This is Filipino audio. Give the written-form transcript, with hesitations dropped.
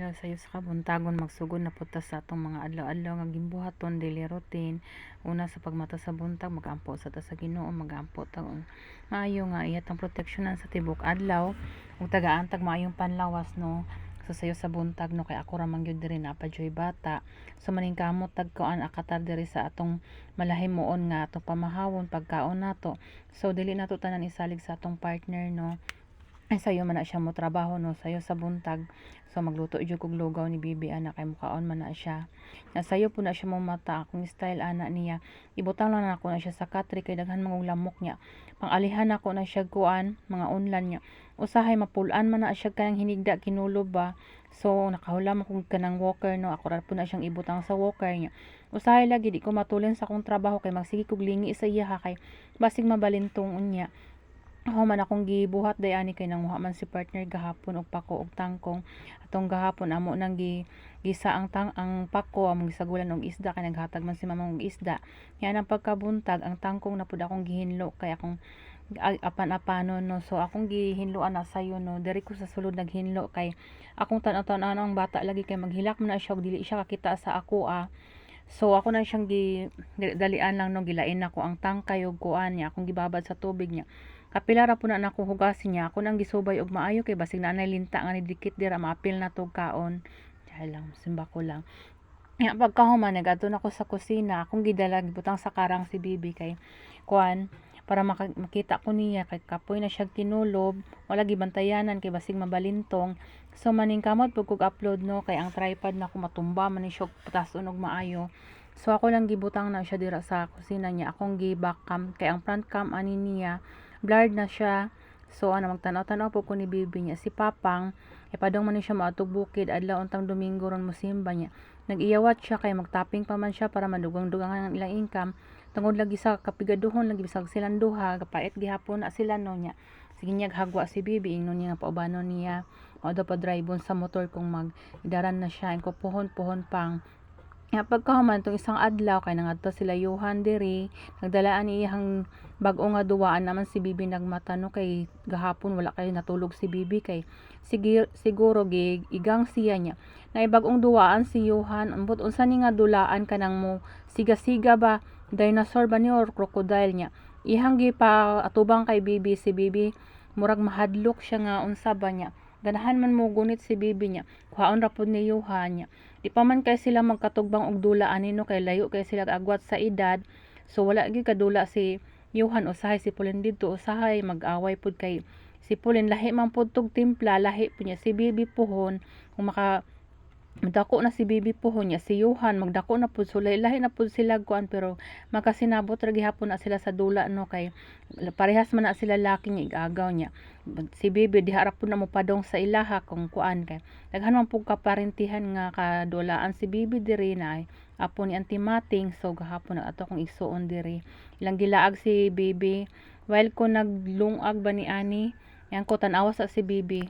Hello sayo sa kabuntagon magsugod na punta sa atong mga adlaw-adlaw nga gimbuhaton daily routine. Una sa pagmata sa buntag magampo sa ta sa Ginoo, magampo ta maayo nga iyatang proteksyonan sa tibok adlaw ug tagaan tag maayong panlawas no. So sayo sa buntag no kay ako ra man gyud diri na pa joy bata. So maningkamot tag kuan akatar diri sa atong malahimuon nga atong pamahawon pagkaon nato. So dili nato tanan isalig sa atong partner no. Ay sayo man na siya mo trabaho no, sayo sa buntag. So magluto jud kog lugaw ni bibi ana kay mukaon man na siya. Na sayo po na siya mo mata akong style ana niya. Ibutang lang ako na siya sa katri kay daghan mangong lamok niya. Pangalihan ako na siya kuan mga unlan niya. Usahay mapulan man na siya kanang hinigda kinulob ba. So nakahulam ako kanang walker no, ako ra po na siyang ibutang sa walker niya. Usahay lagi di ko matulin sa akong trabaho kay magsige kog lingi sa iya kay basig mabalintong unya. Ako man akong gibuhat day ani kay nanguha man si partner gahapon og pako og tangkong. Atong gahapon amo nang gisa ang pako among gisagulan og isda kay naghatag man si mama og isda. Yan ang pagkabuntag ang tangkong na pud akong gihinlo kay akong apan-apanon no. So akong gihinloan na sayo no. Diri ko sa sulod naghinlo kay akong tan-aw ang bata lagi kay maghilak man na siya og dili siya kakita sa ako So ako na siyang dalian lang no, gilain ako ang tangkay ug kuan niya akong gibabad sa tubig niya. Kapila ra po na nako hugasin niya ako nang gisubay og maayo kay basig na linta nga ni dikit dira maapil na tog kaon. Dahil lang simba ko lang. Ya pagkahuman nagadto nako sa kusina akong gidala gibutang sa karang si bibi kay kuan para makita ko niya kay kapoy na siya kinulob wala gibantayanan kay basig mabalintong. So maningkamot pug kog upload no kay ang tripod nako matumba man ni siya putason og maayo. So ako lang gibutang na siya dira sa kusina niya akong gi-back cam kay ang front cam ani niya blurred na siya. So ano magtanaw-tanaw po ko ni bibi niya si Papang ipadong man ni siya maatog bukid adlaw untang Domingo ron mosimba niya. Nag-iyawat siya kay magtapping pa man siya para madugang-dugangan ang ilang income. Tungod lagi sa kapigaduhon lagi bisag silang duha kapait gihapon na sila no nya. Sige niya hagwa si bibi ingnon niya paubanon niya. O daw pa drive sa motor kung magdaran na siya ingko pohon pang. Ya pagkahuman tong isang adlaw kay nangadto sila Johan diri nagdalaan ni iyang bag-o nga duwaan naman si bibi nagmata no kay gahapon wala kay natulog si bibi kay siguro igang siya niya na bag-ong duwaan si Johan ambot unsa ni nga dulaan kanang mo siga-siga ba dinosaur ba ni or crocodile niya ihang gipa atubang kay bibi si bibi murag mahadlok siya nga unsa ba niya ganahan man mo gunit si bibi niya kuhaon ra pud ni Johan niya. Di pa man kay sila magkatugbang og dula ani no kay layo kay sila agwat sa edad. So wala gyud kadula si Johan usahay si Pauline didto usahay mag-away pud kay si Pauline lahi man pud tog timpla lahi pud niya si bibi pohon kung magdako na si bibi pohon niya si Johan magdako na pud so lahi na pud sila kuan pero makasinabot ra gihapon na sila sa dula no kay parehas man na sila laki niya igagaw niya si bibi diha ra pud na mo padong sa ilaha kung kuan kay daghan man pud kaparentihan nga kadulaan si bibi diri na ay apo ni Auntie Mating. So gahapon na ato kong igsuon diri ilang gilaag si bibi while ko naglungag ba ni ani yan ko tan-awa sa si bibi